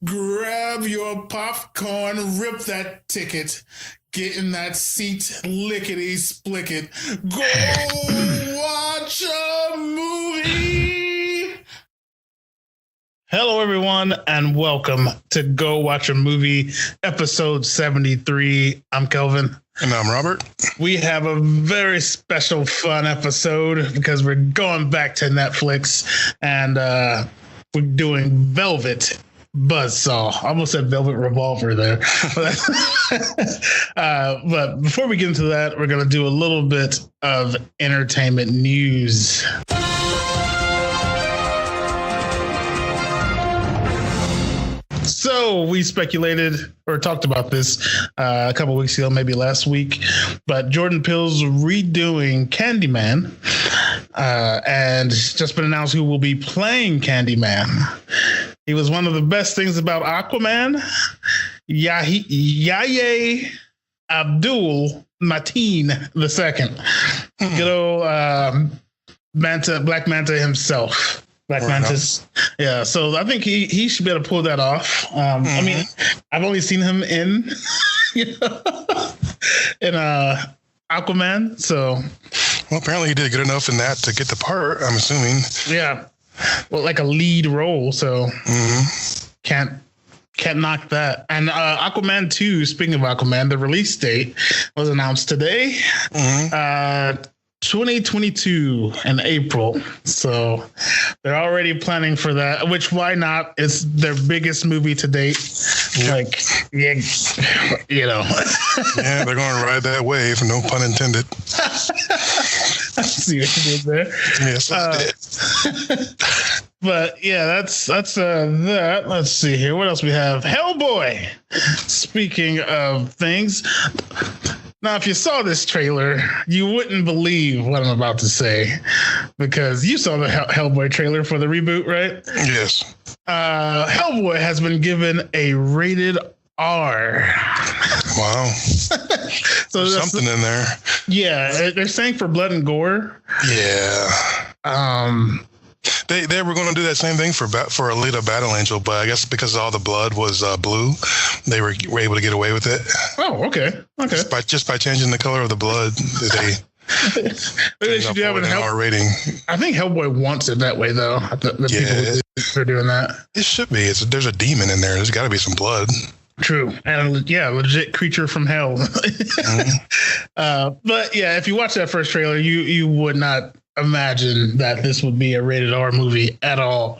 Grab your popcorn, rip that ticket, get in that seat, lickety splicket. Go watch a movie. Hello, everyone, and welcome to Go Watch a Movie, episode 73. I'm Kelvin. And I'm Robert. We have a very special, fun episode because we're going back to Netflix and we're doing Velvet Buzzsaw. I almost said Velvet Revolver there. But before we get into that, we're going to do a little bit of entertainment news. So we speculated or talked about this a couple weeks ago, maybe last week, but Jordan Peele's redoing Candyman, and it's just been announced who will be playing Candyman. He was one of the best things about Aquaman, Yahya Abdul Mateen II. Good old Black Manta himself. Black Mantis. Yeah, so I think he should be able to pull that off. I mean, I've only seen him in Aquaman, so. Well, apparently he did good enough in that to get the part, I'm assuming. Yeah. Well, like a lead role, so can't knock that. And Aquaman 2, speaking of Aquaman, the release date was announced today. 2022 in April. So they're already planning for that, which why not? It's their biggest movie to date. Like, yeah, Yeah, they're going to ride that wave, no pun intended. I see what you did there. Yes, I did. But yeah, that's that. Let's see here. What else we have? Hellboy. Speaking of things. Now, if you saw this trailer, you wouldn't believe what I'm about to say because you saw the Hellboy trailer for the reboot, right? Yes. Hellboy has been given a rated R. Wow. So there's something in there. Yeah, they're saying for blood and gore. Yeah. They were going to do that same thing for Alita Battle Angel, but I guess because all the blood was blue, they were able to get away with it. Oh, okay. Just by changing the color of the blood, they should have an R rating. I think Hellboy wants it that way, though. People are doing that. It should be. There's a demon in there. There's got to be some blood. True. And yeah, legit creature from hell. But yeah, if you watch that first trailer, you would not imagine that this would be a rated R movie at all.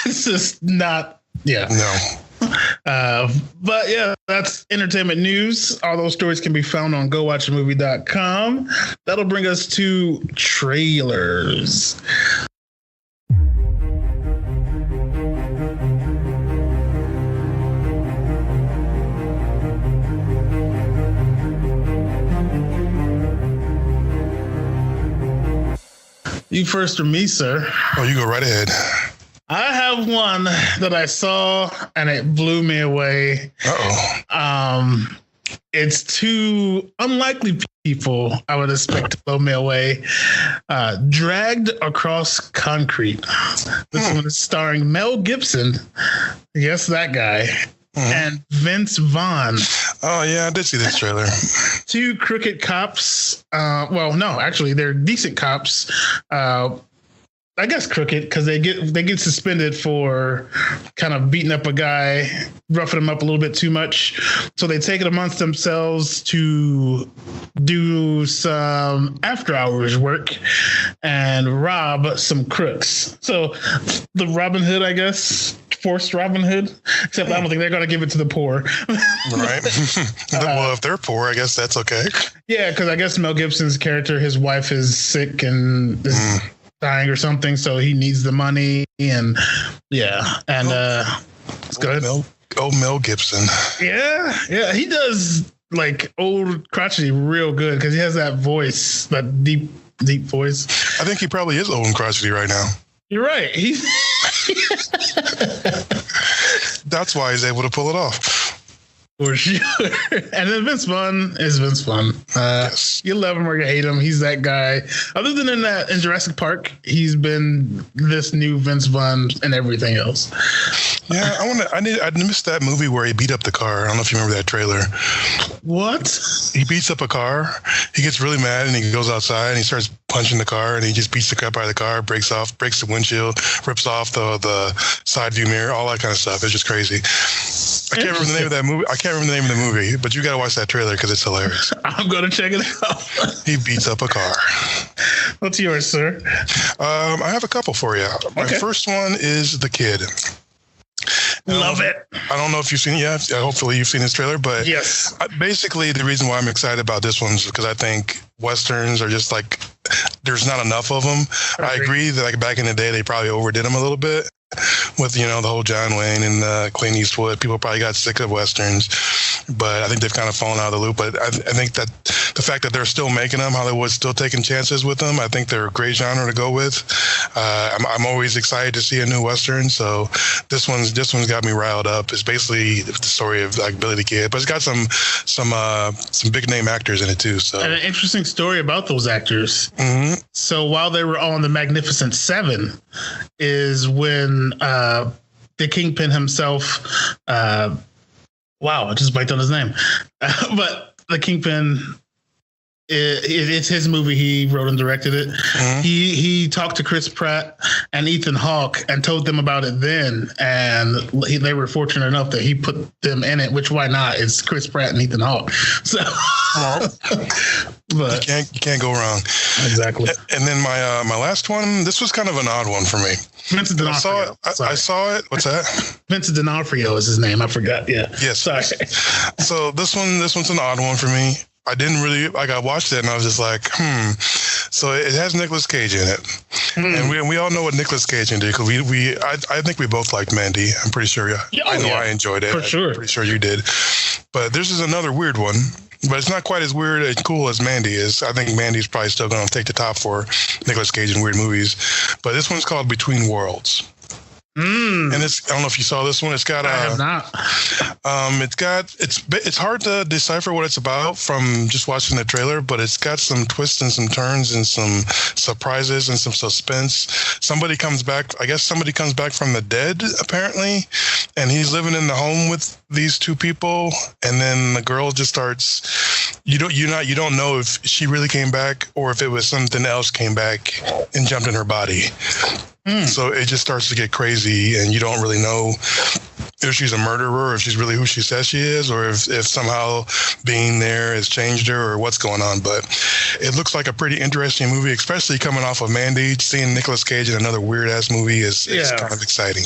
It's just not. Yeah. No. But yeah, that's entertainment news. All those stories can be found on gowatchamovie.com. That'll bring us to trailers. You first or me, sir? Oh, you go right ahead. I have one that I saw and it blew me away. It's two unlikely people I would expect to blow me away. Dragged Across Concrete. This one is starring Mel Gibson. Yes, that guy. And Vince Vaughn. Oh, yeah, I did see this trailer. Two crooked cops. Well, no, actually, they're decent cops. I guess crooked because they get suspended for kind of beating up a guy, roughing him up a little bit too much. So they take it amongst themselves to do some after hours work and rob some crooks. So the Robin Hood, I guess. Forced Robin Hood, except I don't think they're going to give it to the poor. Right. Well, if they're poor, I guess that's okay. Yeah, because I guess Mel Gibson's character, his wife is sick and is dying or something, so he needs the money. And yeah, and let's go ahead. Mel Gibson. Yeah, he does like old crotchety real good because he has that voice, that deep voice. I think he probably is old and crotchety right now. You're right. That's why he's able to pull it off. For sure. And then Vince Vaughn is Vince Vaughn. Yes. You love him or you hate him. He's that guy. Other than in Jurassic Park, he's been this new Vince Vaughn and everything else. Yeah, I missed that movie where he beat up the car. I don't know if you remember that trailer. What? He beats up a car. He gets really mad and he goes outside and he starts punching the car and he just beats the crap out of the car, breaks the windshield, rips off the side view mirror, all that kind of stuff. It's just crazy. I can't remember the name of that movie. I can't remember the name of the movie, but you got to watch that trailer because it's hilarious. I'm going to check it out. He beats up a car. What's yours, sir? I have a couple for you. My first one is The Kid. Love it. I don't know if you've seen it yet. Hopefully you've seen this trailer, but yes. Basically the reason why I'm excited about this one is because I think Westerns are just like, there's not enough of them. I agree that like back in the day, they probably overdid them a little bit with, the whole John Wayne and Clint Eastwood. People probably got sick of Westerns, but I think they've kind of fallen out of the loop. But I think that the fact that they're still making them, Hollywood's still taking chances with them, I think they're a great genre to go with. I'm always excited to see a new Western. So this one's got me riled up. It's basically the story of like Billy the Kid, but it's got some big name actors in it too. So and an interesting story about those actors. Mm-hmm. So while they were on the Magnificent Seven, is when the Kingpin himself, wow, I just blanked on his name, but the Kingpin. It's his movie. He wrote and directed it. Mm-hmm. He talked to Chris Pratt and Ethan Hawke and told them about it then, and they were fortunate enough that he put them in it. Which why not? It's Chris Pratt and Ethan Hawke. So, but you can't go wrong. Exactly. And then my last one. This was kind of an odd one for me. Vincent D'Onofrio. I saw it. What's that? Vincent D'Onofrio is his name. I forgot. Yeah. Yes. Sorry. So this one's an odd one for me. I didn't really like. I watched it and I was just like, So it has Nicolas Cage in it, and we all know what Nicolas Cage did because I think we both liked Mandy. I'm pretty sure. I enjoyed it for sure. I'm pretty sure you did. But this is another weird one, but it's not quite as weird and cool as Mandy is. I think Mandy's probably still going to take the top for Nicolas Cage in weird movies. But this one's called Between Worlds. And I don't know if you saw this one. It's got I have not. It's hard to decipher what it's about from just watching the trailer, but it's got some twists and some turns and some surprises and some suspense. Somebody comes back from the dead apparently, and he's living in the home with these two people, and then the girl just starts. You don't know if she really came back or if it was something else came back and jumped in her body. So it just starts to get crazy, and you don't really know if she's a murderer, or if she's really who she says she is, or if somehow being there has changed her, or what's going on. But it looks like a pretty interesting movie, especially coming off of Mandy. Seeing Nicolas Cage in another weird ass movie is kind of exciting.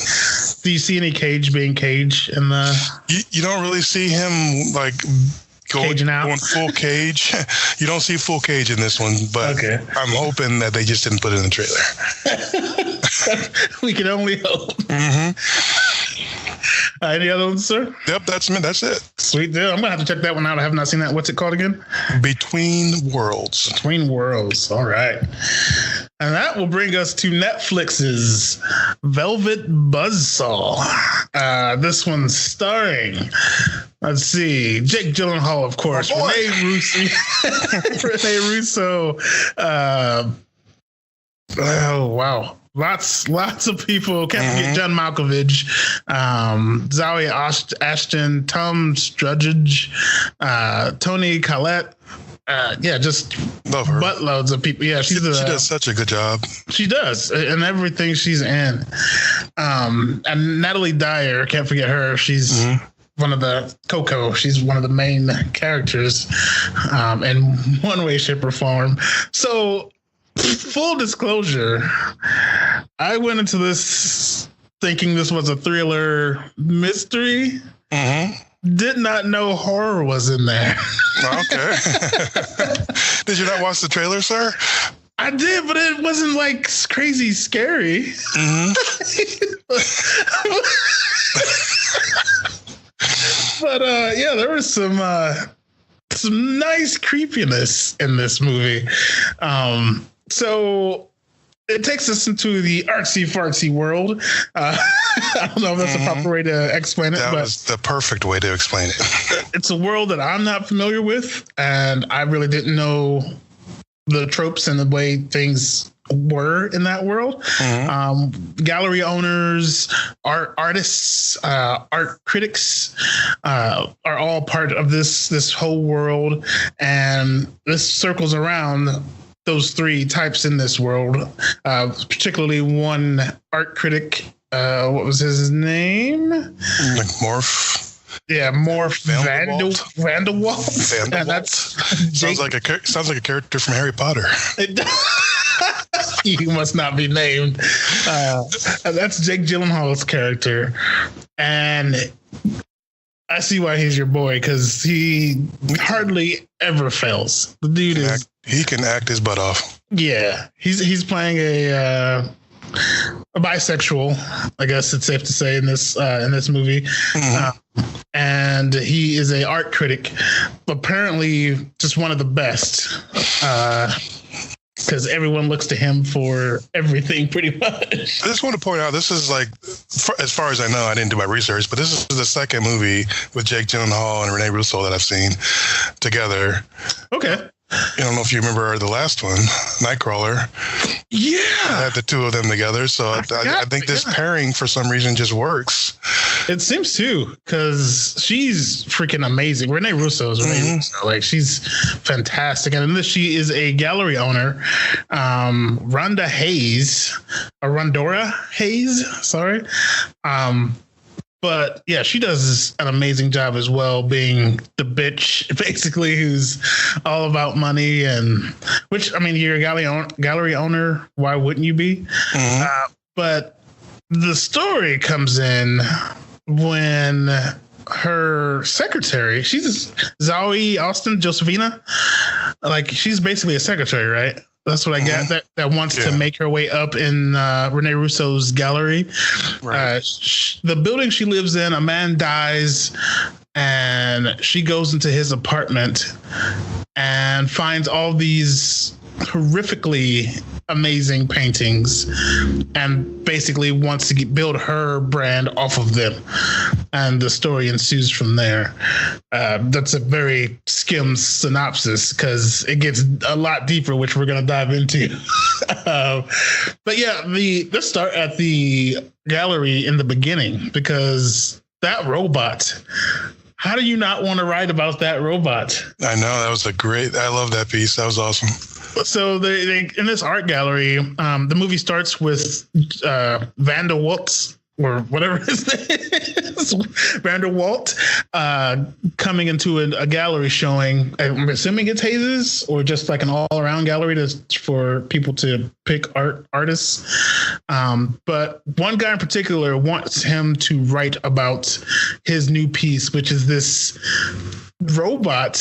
Do you see any Cage being Cage in the? You don't really see him like. Going full Cage. You don't see full Cage in this one, but I'm hoping that they just didn't put it in the trailer. We can only hope. Mm-hmm. Any other ones, sir? Yep, that's it. Sweet deal. I'm going to have to check that one out. I have not seen that. What's it called again? Between Worlds. Between Worlds. All right. And that will bring us to Netflix's Velvet Buzzsaw. This one's starring, let's see, Jake Gyllenhaal, of course, Renee Russo. Oh, wow. Lots of people. Can't forget John Malkovich, Zawe Ashton, Tom Sturridge, Toni Collette. Just love her. Buttloads of people. Yeah, she does such a good job. She does, and everything she's in. And Natalie Dyer, can't forget her. She's one of the Coco. She's one of the main characters, in one way, shape, or form. So, full disclosure, I went into this thinking this was a thriller mystery. Did not know horror was in there. Okay. Did you not watch the trailer, sir? I did, but it wasn't like crazy scary. But there was some nice creepiness in this movie. So it takes us into the artsy fartsy world. I don't know if that's the proper way to explain it. That but was the perfect way to explain it. it's a world that I'm not familiar with, and I really didn't know the tropes and the way things were in that world. Gallery owners, artists, art critics are all part of this whole world, and this circles around those three types in this world, particularly one art critic. What was his name? Like Morph. Yeah, Morph Vanderwalt. And that's sounds like a character from Harry Potter. He must not be named. That's Jake Gyllenhaal's character, and I see why he's your boy, because he hardly ever fails. The dude he can act his butt off. Yeah, he's playing a bisexual, I guess it's safe to say, in this movie. And he is a art critic, apparently just one of the best, because everyone looks to him for everything pretty much. I just want to point out, this is like, as far as I know, I didn't do my research, but this is the second movie with Jake Gyllenhaal and Rene Russo that I've seen together. Okay. I don't know if you remember the last one, Nightcrawler. Yeah. I had the two of them together. So I think this pairing, for some reason, just works. It seems to, because she's freaking amazing. Rene Russo is Rene Russo. Like, she's fantastic. And then she is a gallery owner, Rhonda Hayes, sorry. But yeah, she does an amazing job as well, being the bitch, basically, who's all about money. And which, I mean, you're a gallery owner. Why wouldn't you be? But the story comes in when her secretary, she's Zoe Austin Josephina. Like, she's basically a secretary, right? That's what I get. That wants to make her way up in Rene Russo's gallery. Right. The building she lives in, a man dies, and she goes into his apartment and finds all these horrifically amazing paintings, and basically wants to build her brand off of them. And the story ensues from there. That's a very skim synopsis, because it gets a lot deeper, which we're going to dive into. But yeah, let's start at the gallery in the beginning, because that robot, how do you not want to write about that robot? I know, I love that piece. That was awesome. So they in this art gallery, the movie starts with Vanderwalt, or whatever his name is, Vanderwalt, coming into a gallery showing, I'm assuming it's Hayes, or just like an all-around gallery for people to pick artists. But one guy in particular wants him to write about his new piece, which is this robot,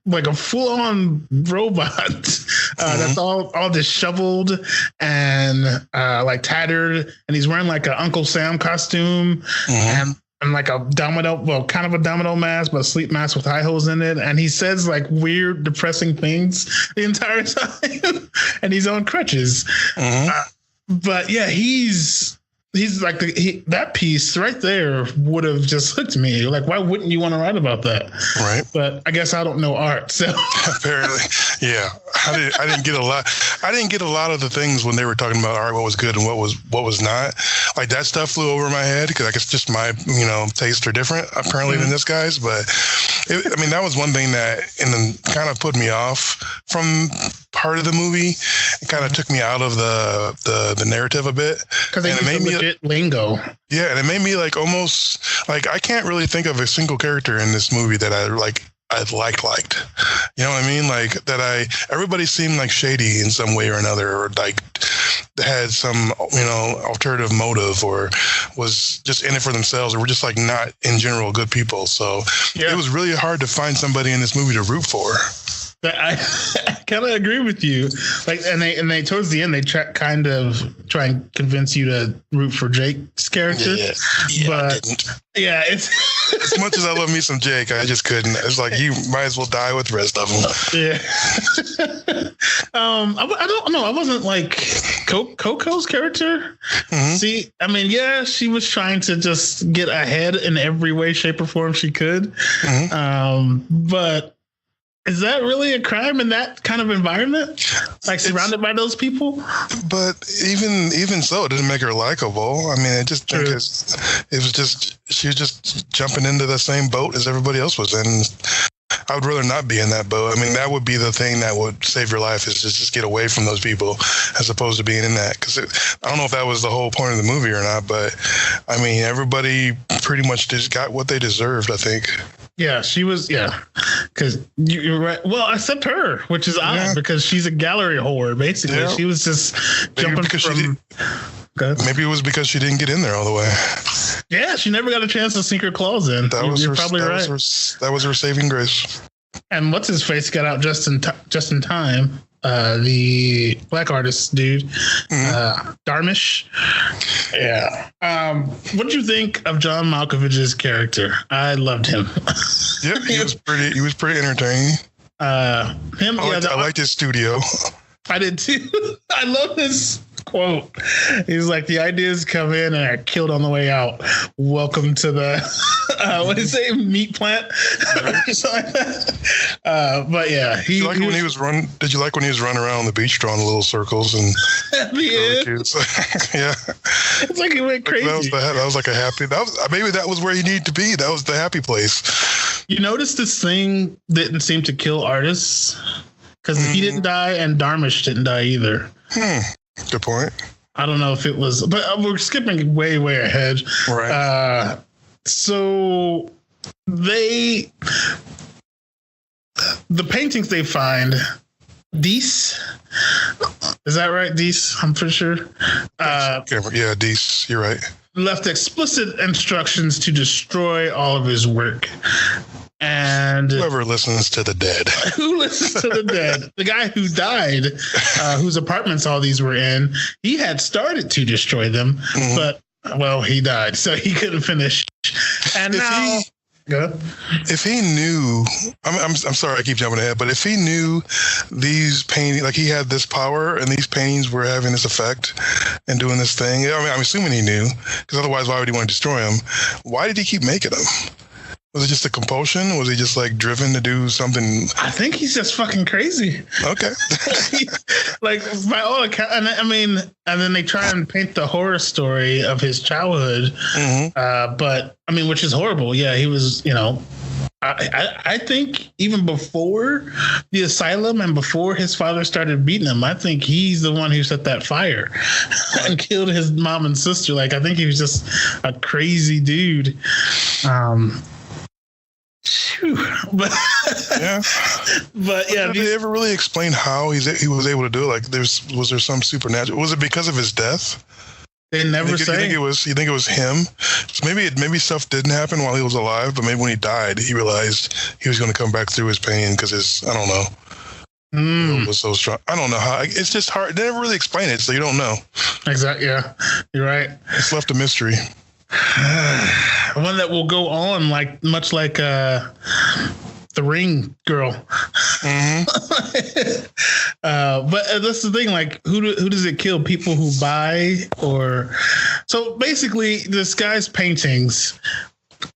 like a full-on robot that's all disheveled and like tattered, and he's wearing like an Uncle Sam costume and like a kind of a domino mask, but a sleep mask with high holes in it, and he says like weird, depressing things the entire time, and he's on crutches. But yeah, he's like that piece right there would have just hooked me. Like, why wouldn't you want to write about that? Right. But I guess I don't know art, so apparently, yeah. I didn't get a lot. I didn't get a lot of the things when they were talking about art, what was good and what was not. Like, that stuff flew over my head, because I guess just my tastes are different apparently than this guy's. But that was one thing that kind of put me off from part of the movie. It kind of took me out of the narrative a bit, because it made me lingo. Yeah, and it made me like almost like I can't really think of a single character in this movie that I liked. You know what I mean? Like, everybody seemed like shady in some way or another, or like had some, alternative motive, or was just in it for themselves, or were just like not in general good people. So it was really hard to find somebody in this movie to root for. I kind of agree with you. Like, and they towards the end, they kind of try and convince you to root for Jake's character. Yeah, but it's As much as I love me some Jake, I just couldn't. It's like you might as well die with the rest of them. Yeah. I don't know. I wasn't like Coco's character. Mm-hmm. See, I mean, yeah, she was trying to just get ahead in every way, shape, or form she could. Mm-hmm. But is that really a crime in that kind of environment? Like surrounded by those people? But even so, it didn't make her likable. I mean, I just think it was just she was just jumping into the same boat as everybody else was in. I would rather not be in that boat. I mean, that would be the thing that would save your life is just get away from those people as opposed to being in that. Because I don't know if that was the whole point of the movie or not, but I mean, everybody pretty much just got what they deserved, I think. Yeah, she was. Yeah, because you're right. Well, except her, which is odd because she's a gallery whore. Basically, she was just jumping from. Maybe it was because she didn't get in there all the way. Yeah, she never got a chance to sink her claws in. You're probably right. That was her saving grace. And what's his face got out just in time. The black artist dude, Darmish. Yeah. What did you think of John Malkovich's character? I loved him. Yep, he was pretty entertaining. I liked his studio. I did too. I love his quote. He's like, the ideas come in and are killed on the way out. Welcome to the what did he say, meat plant? Or something like that. But yeah, Did you like when he was running around the beach drawing little circles and kids? Yeah, it's like he went crazy. That was like a happy. Maybe that was where he needed to be. That was the happy place. You notice this thing didn't seem to kill artists because he didn't die and Darmish didn't die either. Good point. I don't know if it was, but we're skipping way ahead. Right. So the paintings they find, Deese, is that right? Deese, I'm pretty sure. Yeah, Deese, you're right. Left explicit instructions to destroy all of his work. And whoever listens to the dead. Who listens to the dead? The guy who died, whose apartments all these were in, he had started to destroy them, but he died, so he couldn't finish. And if he knew, I'm sorry, I keep jumping ahead, but if he knew these paintings, like he had this power and these paintings were having this effect and doing this thing, I mean, I'm assuming he knew, because otherwise, why would he want to destroy them? Why did he keep making them? Was it just a compulsion? Was he just like driven to do something? I think he's just fucking crazy. Okay. Like by all accounts, and then they try and paint the horror story of his childhood. But I mean, which is horrible. Yeah, he was, I think even before the asylum and before his father started beating him, I think he's the one who set that fire and killed his mom and sister. Like, I think he was just a crazy dude. But did they ever really explain how he was able to do it? Like, was there some supernatural? Was it because of his death? They never say. You think it was him? So maybe stuff didn't happen while he was alive, but maybe when he died, he realized he was going to come back through his pain because I don't know. It was so strong. I don't know how. It's just hard. They never really explain it, so you don't know. Exactly. Yeah, you're right. It's left a mystery. One that will go on much like the Ring girl. But that's the thing. Like, who does it kill? People who buy, or so basically, this guy's paintings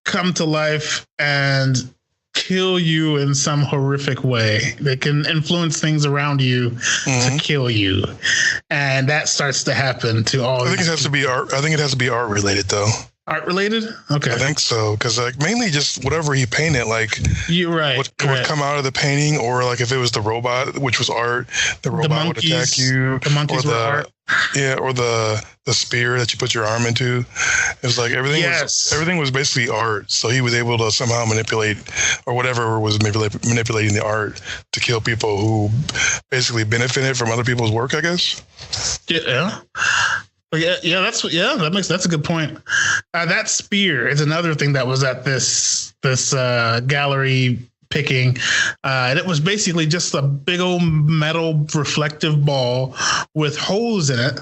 come to life and kill you in some horrific way. They can influence things around you to kill you, and that starts to happen to all. I think it has to be art. I think it has to be art related, though. Art related? Okay. I think so, because mainly just whatever he painted, like you're right, would come out of the painting, or like if it was the robot, which was art, the robot would attack you. The monkeys were art. Yeah, or the spear that you put your arm into. It was like everything was basically art. So he was able to somehow manipulate, or whatever was manipulating the art to kill people who basically benefited from other people's work, I guess. Yeah. That's a good point. That spear is another thing that was at this gallery picking, and it was basically just a big old metal reflective ball with holes in it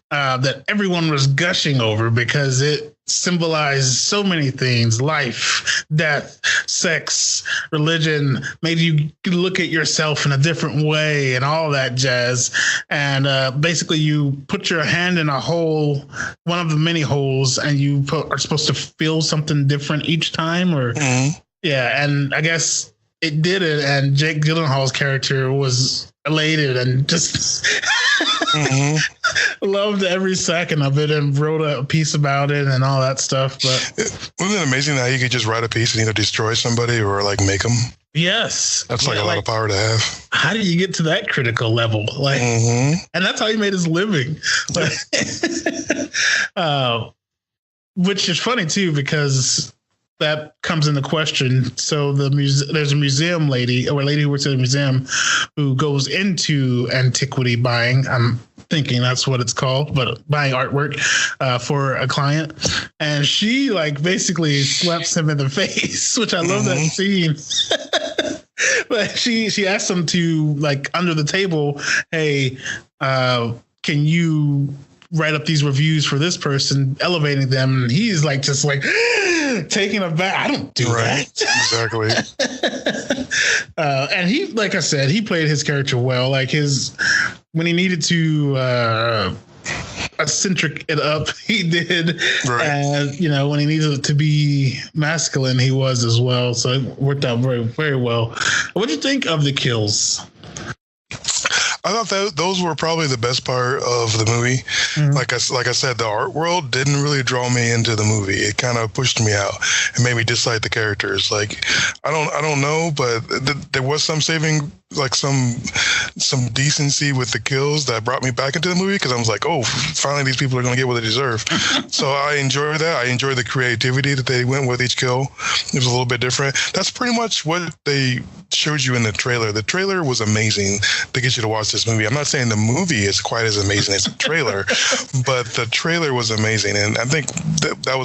that everyone was gushing over because it symbolized so many things: life, death, sex, religion, made you look at yourself in a different way and all that jazz. And basically you put your hand in a hole, one of the many holes, and you are supposed to feel something different each time. Or yeah, and I guess it did it, and Jake Gyllenhaal's character was elated and just loved every second of it and wrote a piece about it and all that stuff. But wasn't it amazing how you could just write a piece and either destroy somebody or like make them? Yes, that's like a lot of power to have. How do you get to that critical level? Like, and that's how he made his living. Which is funny too, because that comes into question. So there's a museum lady, or a lady who works at a museum, who goes into antiquity buying. I'm thinking that's what it's called, but buying artwork for a client, and she like basically slaps him in the face, which I love that scene. But she asked him to, like, under the table, hey, can you write up these reviews for this person, elevating them? And he's like, just like taking a back. I don't do that. Exactly. And he, like I said, he played his character well. Like when he needed to eccentric it up, he did. Right. And when he needed to be masculine, he was as well. So it worked out very, very well. What do you think of the kills? I thought that those were probably the best part of the movie. Like I said, the art world didn't really draw me into the movie. It kind of pushed me out and made me dislike the characters. Like I don't know, but there was some saving, like some decency with the kills that brought me back into the movie, because I was like, oh, finally these people are going to get what they deserve. So I enjoyed that. I enjoyed the creativity that they went with each kill. It was a little bit different. That's pretty much what they showed you in the trailer. The trailer was amazing to get you to watch this movie. I'm not saying the movie is quite as amazing as the trailer, but the trailer was amazing, and I think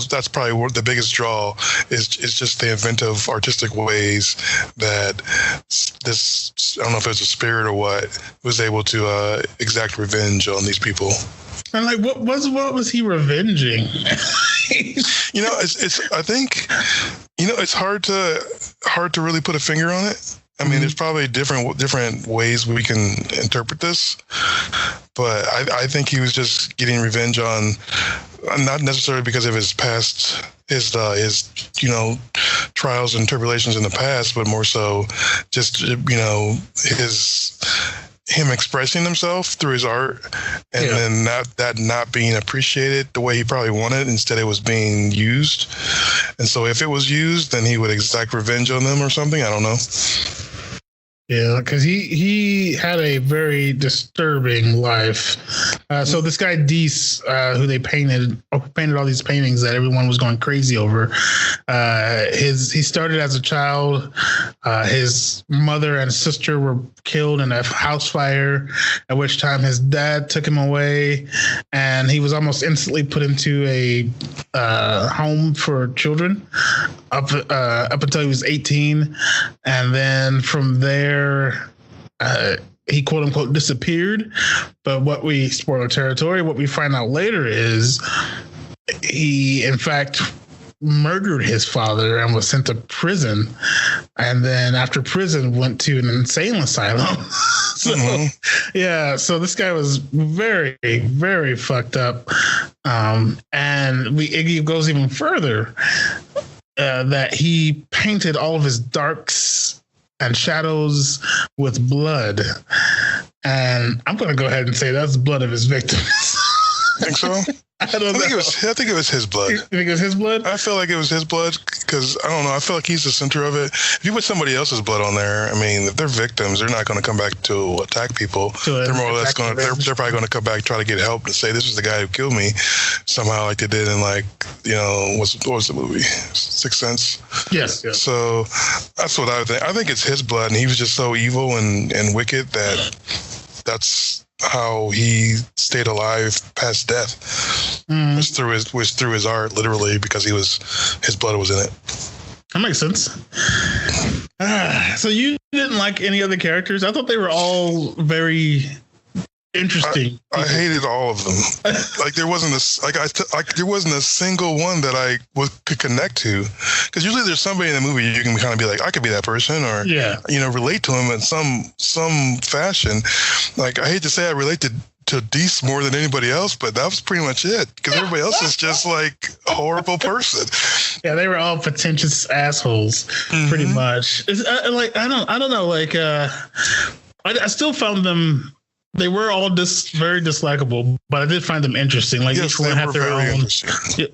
that's probably the biggest draw is just the inventive, artistic ways that this, I don't know if it's a spirit or what, was able to exact revenge on these people. And like, what was he revenging? I think it's hard to really put a finger on it. I mean, there's probably different ways we can interpret this, but I think he was just getting revenge on, not necessarily because of his past, his trials and tribulations in the past, but more so just him expressing himself through his art, and then not being appreciated the way he probably wanted. Instead, it was being used, and so if it was used, then he would exact revenge on them or something. I don't know. Yeah, because he had a very disturbing life. So this guy Deese, who they painted all these paintings that everyone was going crazy over. He started as a child. His mother and sister were killed in a house fire, at which time his dad took him away, and he was almost instantly put into a home for children up until he was 18, and then from there he quote unquote disappeared. But spoiler territory, what we find out later is he in fact murdered his father and was sent to prison, and then after prison went to an insane asylum. So so this guy was very, very fucked up. And it goes even further, that he painted all of his darks and shadows with blood. And I'm going to go ahead and say that's blood of his victims. Think so? I think it was his blood. You think it was his blood? I feel like it was his blood because, I don't know, I feel like he's the center of it. If you put somebody else's blood on there, I mean, if they're victims, they're not going to come back to attack people. They're more or less they're probably going to come back, try to get help, to say this was the guy who killed me somehow, like they did in, like, what was the movie? Sixth Sense? Yes. So that's what I think. I think it's his blood, and he was just so evil and wicked that's how he stayed alive past death. Was through his art, literally, because his blood was in it. That makes sense. So you didn't like any other characters? I thought they were all very interesting. I hated all of them. Like there wasn't there wasn't a single one that I could connect to. Because usually there's somebody in the movie you can kind of be like, I could be that person, or relate to him in some fashion. Like I hate to say I relate to Deese more than anybody else, but that was pretty much it. Because everybody else is just like a horrible person. Yeah, they were all pretentious assholes, pretty much. It's, I don't know. Like I still found them. They were all very dislikable, but I did find them interesting. Like each one had their own.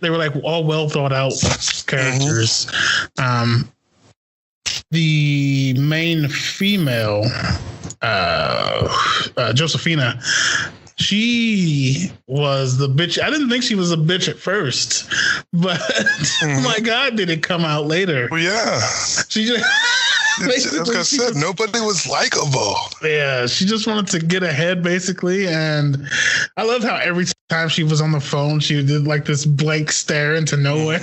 They were like all well thought out characters. The main female, Josephina, she was the bitch. I didn't think she was a bitch at first, but oh my God, did it come out later? Well, yeah. She just. As I said, nobody was likable. Yeah, she just wanted to get ahead, basically. And I loved how every time she was on the phone, she did like this blank stare into nowhere.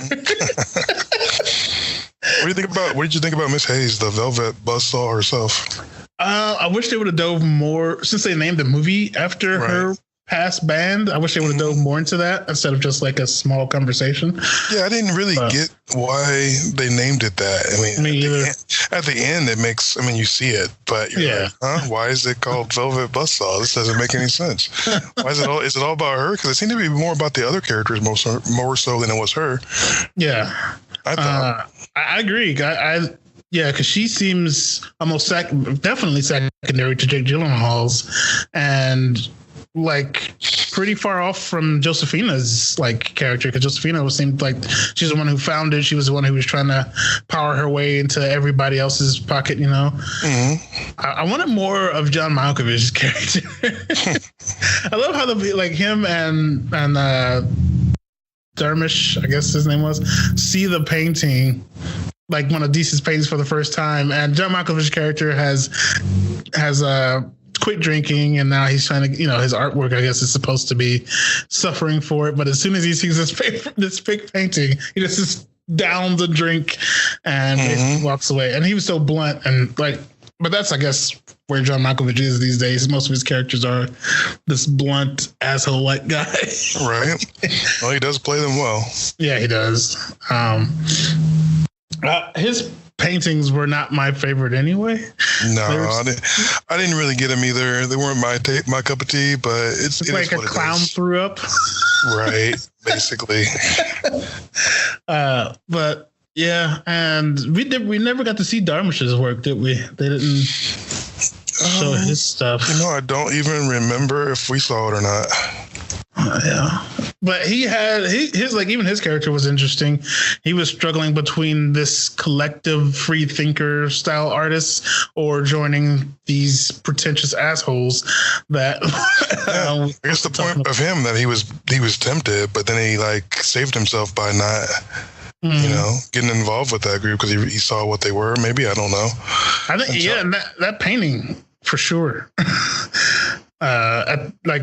What did you think about Miss Hayes, the Velvet Buzzsaw herself? I wish they would have dove more, since they named the movie after her past band. I wish they would have dove more into that instead of just like a small conversation. Yeah, I didn't really get why they named it that. I mean, at the end, it makes, you see it, but you're like, huh? Why is it called Velvet Buzzsaw? This doesn't make any sense. Why is it all about her? Because it seemed to be more about the other characters more so than it was her. Yeah. I thought. I agree. Because she seems almost definitely secondary to Jake Gyllenhaal's, and like pretty far off from Josephina's like character. Because Josephina seemed like she's the one who found it. She was the one who was trying to power her way into everybody else's pocket. You know, I wanted more of John Malkovich's character. I love how him and Dermish, I guess his name was, see the painting, like one of Deese's paintings for the first time, and John Malkovich's character has quit drinking, and now he's trying to, his artwork, I guess, is supposed to be suffering for it. But as soon as he sees this fake painting, he just downs a drink and basically walks away. And he was so blunt and like, but that's, I guess, where John Malkovich is these days. Most of his characters are this blunt asshole-like guy. Right. Well, he does play them well. Yeah, he does. His paintings were not my favorite anyway. No, I didn't really get them either. They weren't my cup of tea, but it's like a clown threw up. Right, basically. But yeah, and we never got to see Darmish's work, did we? They didn't show his stuff. I don't even remember if we saw it or not. Yeah, but he had even his character was interesting. He was struggling between this collective free thinker style artist or joining these pretentious assholes that. I guess the point of him that he was tempted, but then he saved himself by not. Getting involved with that group because he saw what they were. Maybe, I don't know. I think and that painting for sure.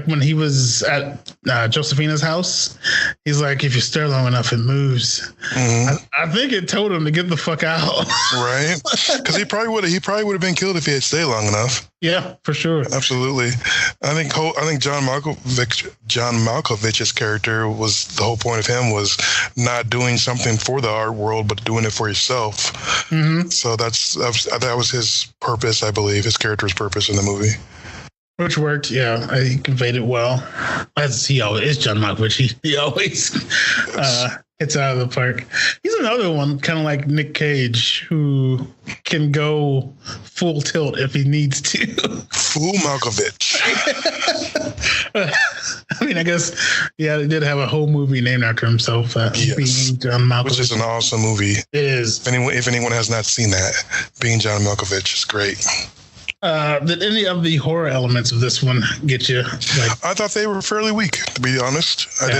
When he was at Josephina's house, he's like, if you stare long enough, it moves. I think it told him to get the fuck out. Right? Because he probably would have been killed if he had stayed long enough. Yeah, for sure. Absolutely. I think John Malkovich's character was, the whole point of him was not doing something for the art world, but doing it for yourself. So that was his purpose, I believe, his character's purpose in the movie. Which worked, yeah. He conveyed it well. As he always is, John Malkovich. He always hits out of the park. He's another one, kind of like Nick Cage, who can go full tilt if he needs to. Full Malkovich. I guess, they did have a whole movie named after himself. Being John Malkovich. Which is an awesome movie. It is. If anyone has not seen that, Being John Malkovich is great. Did any of the horror elements of this one get you? I thought they were fairly weak, to be honest. I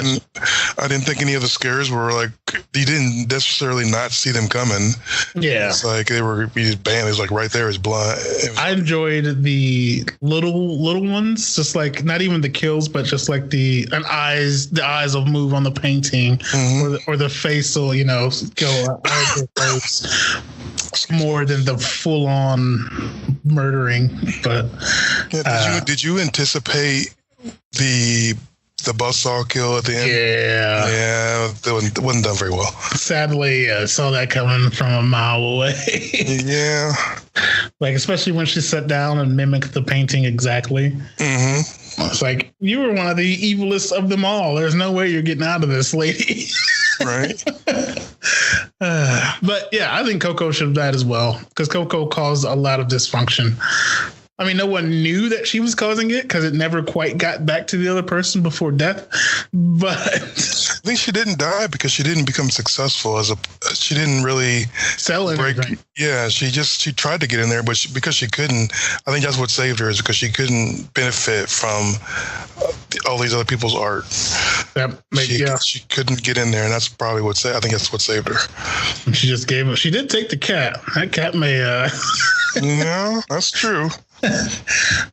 didn't think any of the scares were you didn't necessarily not see them coming. Yeah, it's like they were bam. It was right there. It's blunt. I enjoyed the little ones, just not even the kills, but just the eyes will move on the painting, or the face will go more than the full on murdering. But did you anticipate The buzzsaw kill at the end. Yeah, that wasn't done very well. Sadly, I saw that coming from a mile away. Yeah. Like, especially when she sat down and mimicked the painting exactly. Mm-hmm. It's like, you were one of the evilest of them all. There's no way you're getting out of this, lady. Right. But yeah, I think Coco should have died as well, because Coco caused a lot of dysfunction. I mean, no one knew that she was causing it because it never quite got back to the other person before death. But I think she didn't die because she didn't become successful she didn't really sell anything. Yeah, she tried to get in there, but because she couldn't, I think that's what saved her, is because she couldn't benefit from all these other people's art. She couldn't get in there, and that's probably I think that's what saved her. She just gave up. She did take the cat. That cat may. Yeah, that's true.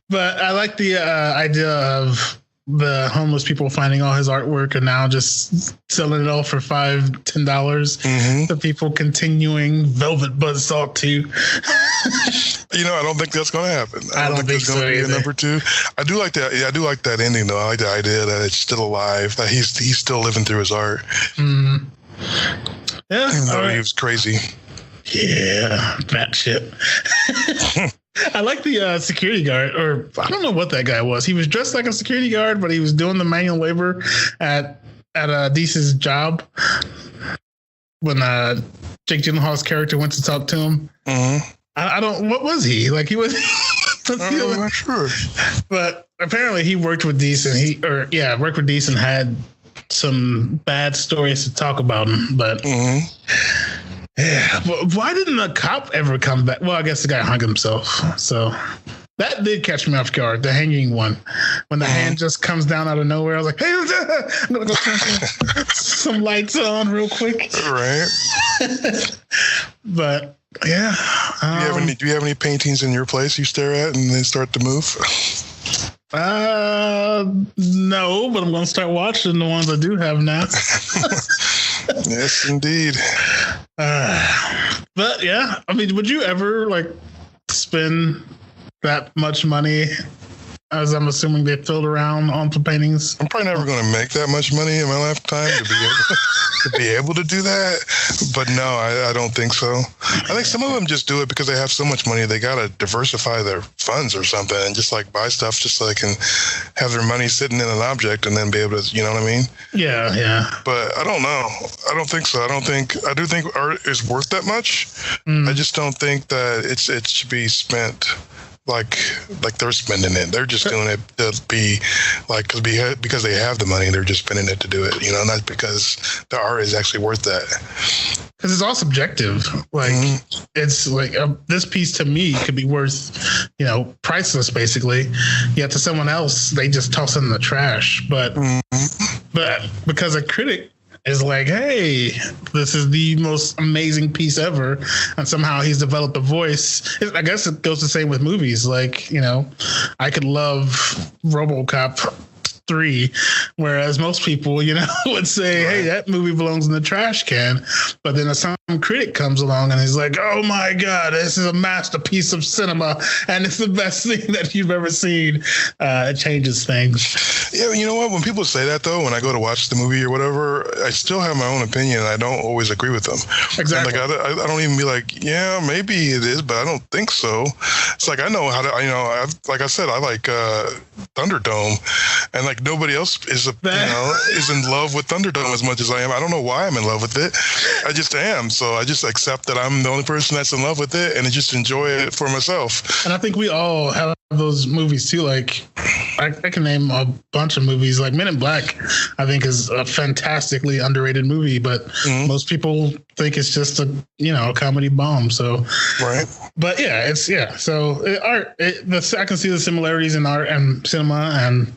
But I like the idea of the homeless people finding all his artwork and now just selling it all for $5-10. The people continuing Velvet Buzzsaw 2. I don't think that's going to happen. I don't think there's going to be either. a number 2. I do like that. Yeah, I do like that ending, though. I like the idea that it's still alive, that he's still living through his art. Yeah, He was crazy. Yeah, fat shit. I like the security guard, or I don't know what that guy was. He was dressed like a security guard, but he was doing the manual labor at Deese's job when Jake Gyllenhaal's character went to talk to him. I don't. What was he like? He was. I'm not sure. But apparently, he worked with Deese, and worked with Deese and had some bad stories to talk about him. But. Yeah, but why didn't a cop ever come back? Well, I guess the guy hung himself. So that did catch me off guard, the hanging one. When the hand just comes down out of nowhere, I was like, hey, I'm going to go turn some lights on real quick. Right. But, yeah. Do you have any paintings in your place you stare at and then start to move? No, but I'm going to start watching the ones I do have now. Yes, indeed. But yeah, I mean, would you ever spend that much money, as I'm assuming they filled around on for paintings? I'm probably never going to make that much money in my lifetime to be able to do that. But no, I don't think so. I think some of them just do it because they have so much money. They got to diversify their funds or something and just buy stuff just so they can have their money sitting in an object and then be able to, you know what I mean? Yeah, yeah. But I don't know. I don't think so. I do think art is worth that much. I just don't think that it should be spent like they're spending it. They're just doing it to be because they have the money. They're just spending it to do it, not because the art is actually worth that. Because it's all subjective. It's this piece to me could be worth, priceless basically. Yet to someone else, they just toss it in the trash. But because a critic is like, hey, this is the most amazing piece ever. And somehow he's developed a voice. I guess it goes the same with movies. I could love RoboCop 3, whereas most people, would say, hey, that movie belongs in the trash can. But then some critic comes along and he's like, oh my God, this is a masterpiece of cinema and it's the best thing that you've ever seen. It changes things. Yeah, you know what? When people say that, though, when I go to watch the movie or whatever, I still have my own opinion. I don't always agree with them. Exactly. And I don't even be like, yeah, maybe it is, but I don't think so. It's I know how to, like I said, I like Thunderdome, and nobody else is in love with Thunderdome as much as I am. I don't know why I'm in love with it. I just am. So I just accept that I'm the only person that's in love with it and just enjoy it for myself. And I think we all have those movies too. I can name a bunch of movies. Men in Black, I think, is a fantastically underrated movie, but most people think it's just a comedy bomb. So right. But yeah, So art, I can see the similarities in art and cinema, and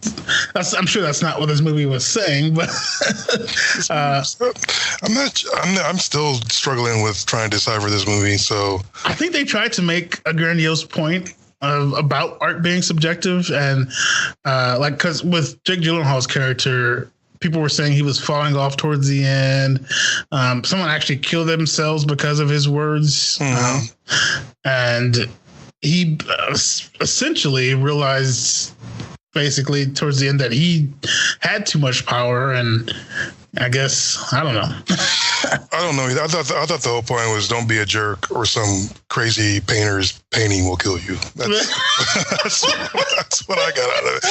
I'm sure that's not what this movie was saying. But I'm still struggling with trying to decipher this movie. So I think they tried to make a grandiose point about art being subjective, and because with Jake Gyllenhaal's character, people were saying he was falling off towards the end. Someone actually killed themselves because of his words, and he essentially realized basically towards the end that he had too much power, and I guess I don't know. I don't know. I thought the whole point was don't be a jerk or some crazy painter's painting will kill you. That's what I got out of it.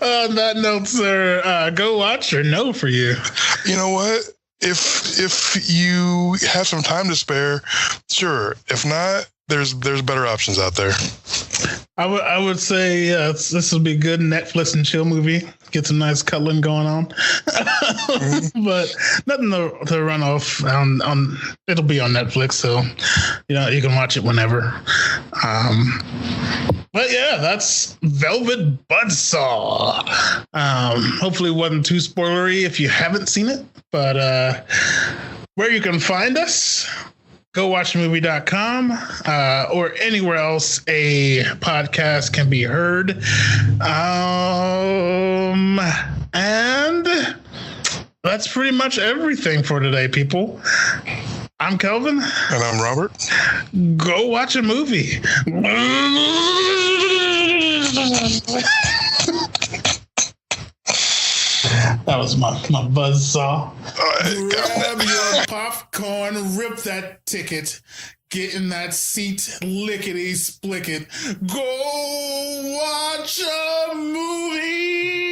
On that note, sir, go watch or no for you. You know what? If you have some time to spare, sure. If not, there's better options out there. I would say this will be a good Netflix and chill movie. Get some nice cuddling going on, but nothing to run off on. It'll be on Netflix, so you can watch it whenever. But yeah, that's Velvet Buzzsaw. Hopefully, it wasn't too spoilery if you haven't seen it. But where you can find us, GoWatchMovie.com, or anywhere else a podcast can be heard. And that's pretty much everything for today, people. I'm Kelvin. And I'm Robert. Go watch a movie. That was my buzzsaw. Grab your popcorn, rip that ticket, get in that seat, lickety split it. Go watch a movie.